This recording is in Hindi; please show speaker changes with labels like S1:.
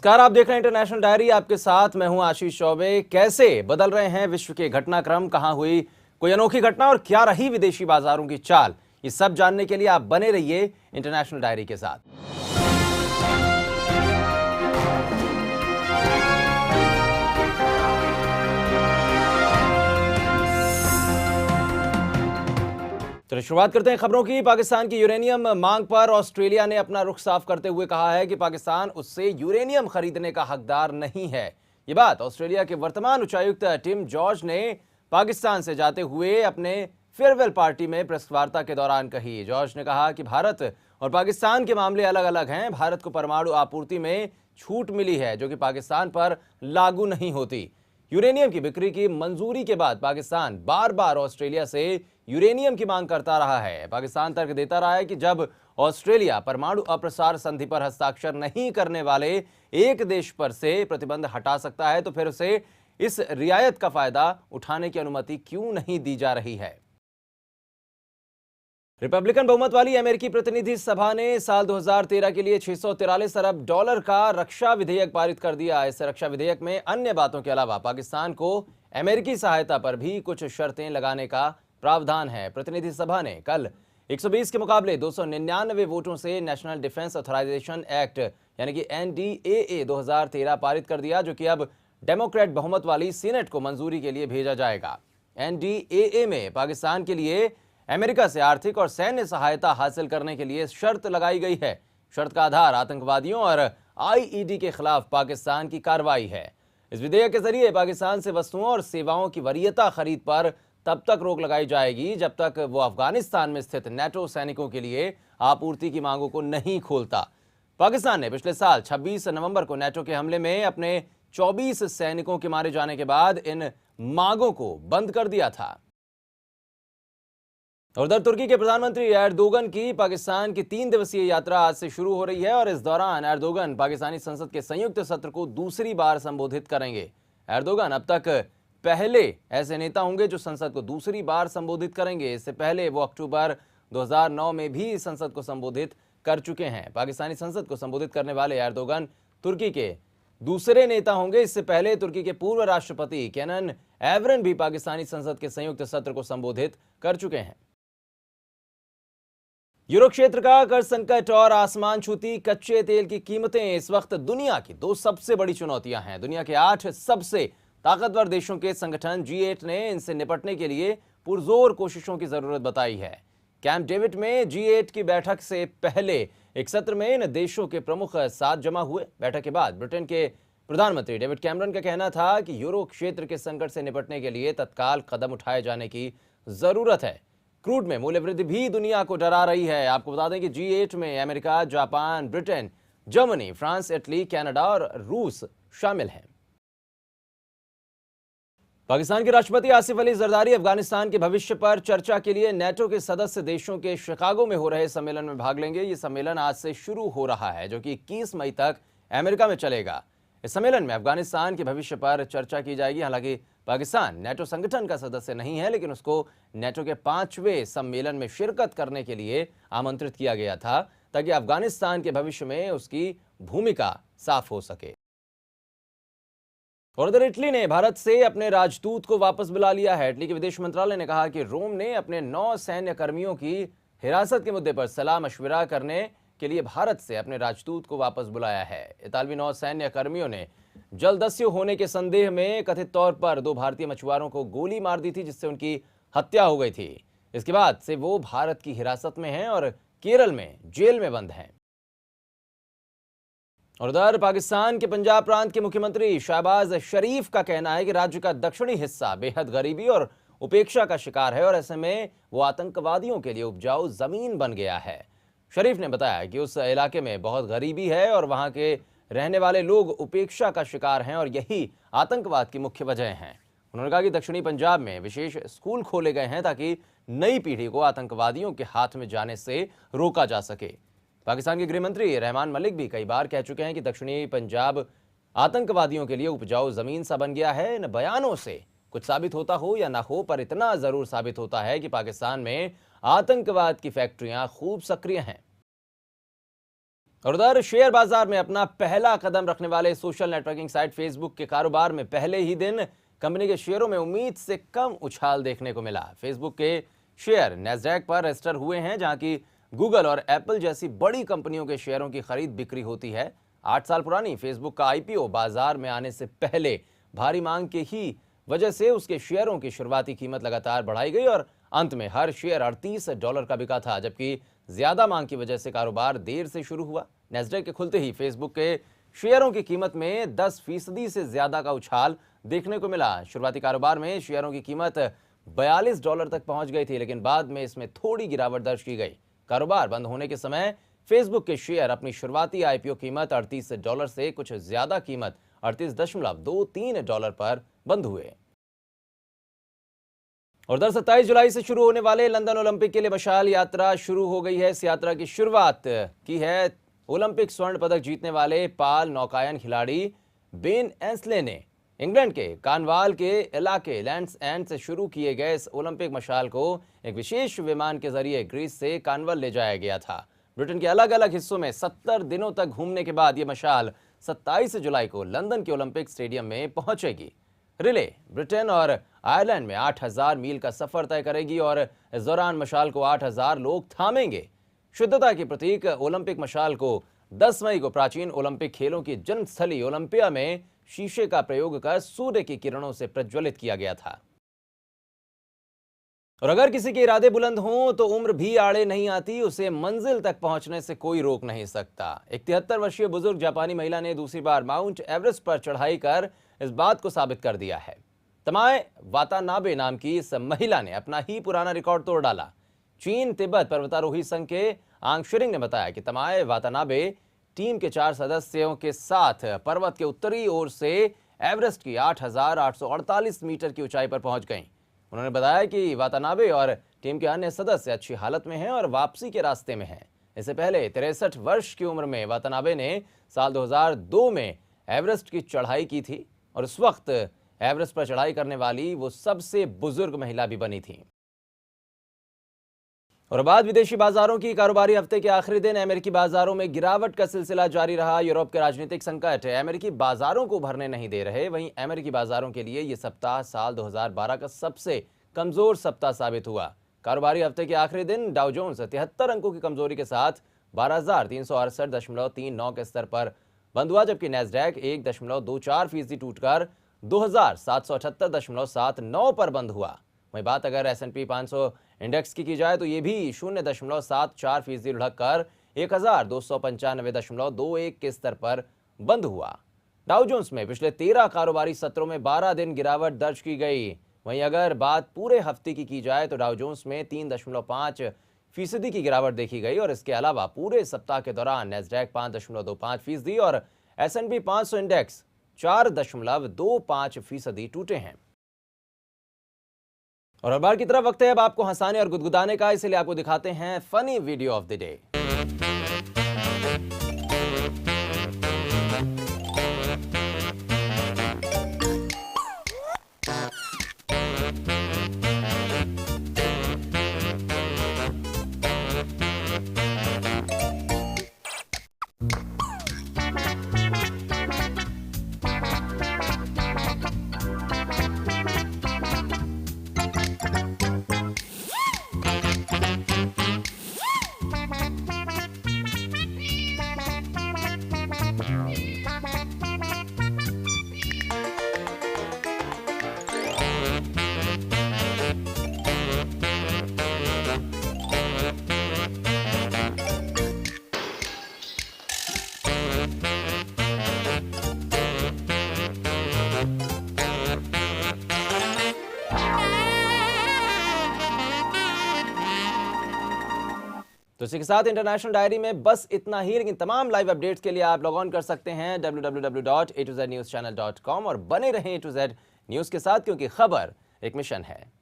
S1: नमस्कार, आप देख रहे हैं इंटरनेशनल डायरी। आपके साथ मैं हूं आशीष चौबे। कैसे बदल रहे हैं विश्व के घटनाक्रम, कहां हुई कोई अनोखी घटना और क्या रही विदेशी बाजारों की चाल, ये सब जानने के लिए आप बने रहिए इंटरनेशनल डायरी के साथ। चलिए शुरुआत करते हैं खबरों की। पाकिस्तान की यूरेनियम मांग पर ऑस्ट्रेलिया ने अपना रुख साफ करते हुए कहा है कि पाकिस्तान उससे यूरेनियम खरीदने का हकदार नहीं है। ये बात ऑस्ट्रेलिया के वर्तमान उच्चायुक्त टिम जॉर्ज ने पाकिस्तान से जाते हुए अपने फेयरवेल पार्टी में प्रेस वार्ता के दौरान कही। जॉर्ज ने कहा कि भारत और पाकिस्तान के मामले अलग अलग हैं। भारत को परमाणु आपूर्ति में छूट मिली है जो कि पाकिस्तान पर लागू नहीं होती। यूरेनियम की बिक्री की मंजूरी के बाद पाकिस्तान बार बार ऑस्ट्रेलिया से यूरेनियम की मांग करता रहा है। पाकिस्तान तर्क देता रहा है कि जब ऑस्ट्रेलिया परमाणु अप्रसार संधि पर हस्ताक्षर नहीं करने वाले एक देश पर से प्रतिबंध हटा सकता है तो फिर उसे इस रियायत का फायदा उठाने की अनुमति क्यों नहीं दी जा रही है। रिपब्लिकन बहुमत वाली अमेरिकी प्रतिनिधि सभा ने साल 2013 के लिए 643 अरब डॉलर का रक्षा विधेयक पारित कर दिया। इस रक्षा विधेयक में अन्य बातों के अलावा पाकिस्तान को अमेरिकी सहायता पर भी कुछ शर्तें लगाने का प्रावधान है। प्रतिनिधि सभा ने कल 120 के मुकाबले 299 वोटों से नेशनल डिफेंस ऑथराइजेशन एक्ट यानी कि NDAA 2013 पारित कर दिया, जो कि अब डेमोक्रेट बहुमत वाली सीनेट को मंजूरी के लिए भेजा जाएगा। NDAA में पाकिस्तान के लिए अमेरिका से आर्थिक और सैन्य सहायता हासिल करने के लिए शर्त लगाई गई है। शर्त का आधार आतंकवादियों और IED के खिलाफ पाकिस्तान की कार्रवाई है। इस विधेयक के जरिए पाकिस्तान से वस्तुओं और सेवाओं की वरीयता खरीद पर तब तक रोक लगाई जाएगी जब तक वो अफगानिस्तान में स्थित नेटो सैनिकों के लिए आपूर्ति की मांगों को नहीं खोलता। पाकिस्तान ने पिछले साल 26 नवंबर को नेटो के हमले में अपने 24 सैनिकों के मारे जाने के बाद इन मांगों को बंद कर दिया था। उधर तुर्की के प्रधानमंत्री एर्दोगन की पाकिस्तान की 3 दिवसीय यात्रा आज से शुरू हो रही है और इस दौरान एर्दोगन पाकिस्तानी संसद के संयुक्त सत्र को दूसरी बार संबोधित करेंगे। एर्दोगन अब तक पहले ऐसे नेता होंगे जो संसद को दूसरी बार संबोधित करेंगे। इससे पहले वो अक्टूबर 2009 में भी संसद को संबोधित कर चुके हैं। पाकिस्तानी संसद को संबोधित करने वाले एर्दोगन तुर्की के दूसरे नेता होंगे। इससे पहले तुर्की के पूर्व राष्ट्रपति केनन एवरन भी पाकिस्तानी संसद के संयुक्त सत्र को संबोधित कर चुके हैं। यूरो क्षेत्र का कर्ज संकट और आसमान छूती कच्चे तेल की कीमतें इस वक्त दुनिया की 2 सबसे बड़ी चुनौतियां हैं। दुनिया के 8 सबसे ताकतवर देशों के संगठन G8 ने इनसे निपटने के लिए पुरजोर कोशिशों की जरूरत बताई है। कैंप डेविड में G8 की बैठक से पहले एक सत्र में इन देशों के प्रमुख साथ जमा हुए। बैठक के बाद ब्रिटेन के प्रधानमंत्री डेविड कैमरन का कहना था कि यूरो क्षेत्र के संकट से निपटने के लिए तत्काल कदम उठाए जाने की जरूरत है। क्रूड में मूल्य वृद्धि भी दुनिया को डरा रही है। आपको बता दें कि G8 में America, Japan, Britain, Germany, France, Italy, Canada और रूस शामिल हैं। पाकिस्तान के राष्ट्रपति आसिफ अली जरदारी अफगानिस्तान के भविष्य पर चर्चा के लिए नेटो के सदस्य देशों के शिकागो में हो रहे सम्मेलन में भाग लेंगे। ये सम्मेलन आज से शुरू हो रहा है जो कि 21 मई तक अमेरिका में चलेगा। इस सम्मेलन में अफगानिस्तान के भविष्य पर चर्चा की जाएगी। हालांकि पाकिस्तान नेटो संगठन का सदस्य नहीं है, लेकिन उसको नेटो के 5वें सम्मेलन में शिरकत करने के लिए आमंत्रित किया गया था ताकि अफगानिस्तान के भविष्य में उसकी भूमिका साफ हो सके। और उधर इटली ने भारत से अपने राजदूत को वापस बुला लिया है। इटली के विदेश मंत्रालय ने कहा कि रोम ने अपने 9 सैन्य कर्मियों की हिरासत के मुद्दे पर सलाह मशविरा करने के लिए भारत से अपने राजदूत को वापस बुलाया है। इतालवी 9 सैन्य कर्मियों ने जलदस्यु होने के संदेह में कथित तौर पर 2 भारतीय मछुआरों को गोली मार दी थी, जिससे उनकी हत्या हो गई थी। इसके बाद से वो भारत की हिरासत में हैं और केरल में जेल में बंद हैं। और उधर पाकिस्तान के पंजाब प्रांत के मुख्यमंत्री शहबाज शरीफ का कहना है कि राज्य का दक्षिणी हिस्सा बेहद गरीबी और उपेक्षा का शिकार है और ऐसे में वो आतंकवादियों के लिए उपजाऊ जमीन बन गया है। शरीफ ने बताया कि उस इलाके में बहुत गरीबी है और वहां के रहने वाले लोग उपेक्षा का शिकार हैं और यही आतंकवाद की मुख्य वजह हैं। उन्होंने कहा कि दक्षिणी पंजाब में विशेष स्कूल खोले गए हैं ताकि नई पीढ़ी को आतंकवादियों के हाथ में जाने से रोका जा सके। पाकिस्तान के गृह मंत्री रहमान मलिक भी कई बार कह चुके हैं कि दक्षिणी पंजाब आतंकवादियों के लिए उपजाऊ जमीन सा बन गया है। इन बयानों से कुछ साबित होता हो या ना हो, पर इतना जरूर साबित होता है कि पाकिस्तान में आतंकवाद की फैक्ट्रियां खूब सक्रिय हैं। और उधर शेयर बाजार में अपना पहला कदम रखने वाले सोशल नेटवर्किंग साइट फेसबुक के कारोबार में पहले ही दिन कंपनी के शेयरों में उम्मीद से कम उछाल देखने को मिला। फेसबुक के शेयर नैस्डैक पर रजिस्टर हुए हैं, जहां की गूगल और एप्पल जैसी बड़ी कंपनियों के शेयरों की खरीद बिक्री होती है। 8 साल पुरानी फेसबुक का आईपीओ बाजार में आने से पहले भारी मांग के ही वजह से उसके शेयरों की शुरुआती कीमत लगातार बढ़ाई गई और अंत में हर शेयर $38 का बिका था, जबकि ज्यादा मांग की वजह से कारोबार देर से शुरू हुआ। नैस्डैक के खुलते ही फेसबुक के शेयरों की कीमत में 10% से ज्यादा का उछाल देखने को मिला। शुरुआती कारोबार में शेयरों की कीमत $42 तक पहुंच गई थी, लेकिन बाद में इसमें थोड़ी गिरावट दर्ज की गई। कारोबार बंद होने के समय फेसबुक के शेयर अपनी शुरुआती आईपीओ कीमत $38 से कुछ ज्यादा कीमत $38.23 पर बंद हुए। और 27 जुलाई से शुरू होने वाले लंदन ओलंपिक के लिए मशाल यात्रा शुरू हो गई है। इस यात्रा की शुरुआत की है ओलंपिक स्वर्ण पदक जीतने वाले पाल नौकायन खिलाड़ी बेन एंसले ने। इंग्लैंड के कानवाल के इलाके लैंड्स एंड से शुरू किए गए इस ओलंपिक मशाल को एक विशेष विमान के जरिए ग्रीस से कानवाल ले जाया गया था। ब्रिटेन के अलग अलग हिस्सों में 70 दिनों तक घूमने के बाद ये मशाल 27 जुलाई को लंदन के ओलंपिक स्टेडियम में पहुंचेगी। रिले ब्रिटेन और आयरलैंड में 8000 मील का सफर तय करेगी और इस दौरान मशाल को 8000 लोग थामेंगे। शुद्धता के प्रतीक ओलंपिक मशाल को 10 मई को प्राचीन ओलंपिक खेलों की जन्मस्थली ओलंपिया में शीशे का प्रयोग कर सूर्य की किरणों से प्रज्वलित किया गया था। और अगर किसी के इरादे बुलंद हों तो उम्र भी आड़े नहीं आती, उसे मंजिल तक पहुंचने से कोई रोक नहीं सकता। एक 73 वर्षीय बुजुर्ग जापानी महिला ने दूसरी बार माउंट एवरेस्ट पर चढ़ाई कर इस बात को साबित कर दिया है। तमाए वातानाबे नाम की इस महिला ने अपना ही पुराना रिकॉर्ड तोड़ डाला। चीन तिब्बत पर्वतारोही संघ के आंग शिरिंग ने बताया कि तमाए वातानाबे टीम के 4 सदस्यों के साथ पर्वत के उत्तरी ओर से एवरेस्ट की 8848 मीटर की ऊंचाई पर पहुंच गईं। उन्होंने बताया कि वातानाबे और टीम के अन्य सदस्य अच्छी हालत में हैं और वापसी के रास्ते में हैं। इससे पहले 63 वर्ष की उम्र में वातानाबे ने साल 2002 में एवरेस्ट की चढ़ाई की थी और उस वक्त एवरेस्ट पर चढ़ाई करने वाली वो सबसे बुजुर्ग महिला भी बनी थी। और बाद विदेशी बाजारों की कारोबारी हफ्ते के आखिरी दिन अमेरिकी बाजारों में गिरावट का सिलसिला जारी रहा। यूरोप के राजनीतिक संकट अमेरिकी बाजारों को उभरने नहीं दे रहे। वहीं अमेरिकी बाजारों के लिए यह सप्ताह साल 2012 का सबसे कमजोर सप्ताह साबित हुआ। कारोबारी हफ्ते के आखिरी दिन डाउ जोन्स 73 अंकों की कमजोरी के साथ 12,368.39 के स्तर पर बंद हुआ, जबकि नैस्डैक 1.24% टूटकर 2,778.79 पर बंद हुआ। वहीं बात अगर S&P 500 इंडेक्स की जाए तो ये भी 0.74% लुढ़ककर 1,295.21 के स्तर पर बंद हुआ। डाउ जोन्स में पिछले 13 कारोबारी सत्रों में 12 दिन गिरावट दर्ज की गई। वहीं अगर बात पूरे हफ्ते की जाए तो डाउ जोन्स में 3.5% की गिरावट देखी गई और इसके अलावा पूरे सप्ताह के दौरान नैस्डैक 5.25% और S&P 500 इंडेक्स 4.25% टूटे हैं। और अखबार की तरफ वक्त है अब आपको हंसाने और गुदगुदाने का, इसलिए आपको दिखाते हैं funny video of the day. तो इसी के साथ इंटरनेशनल डायरी में बस इतना ही, लेकिन तमाम लाइव अपडेट्स के लिए आप लॉग ऑन कर सकते हैं www.atozNewsChannel.com और बने रहें A to Z न्यूज़ के साथ, क्योंकि खबर एक मिशन है।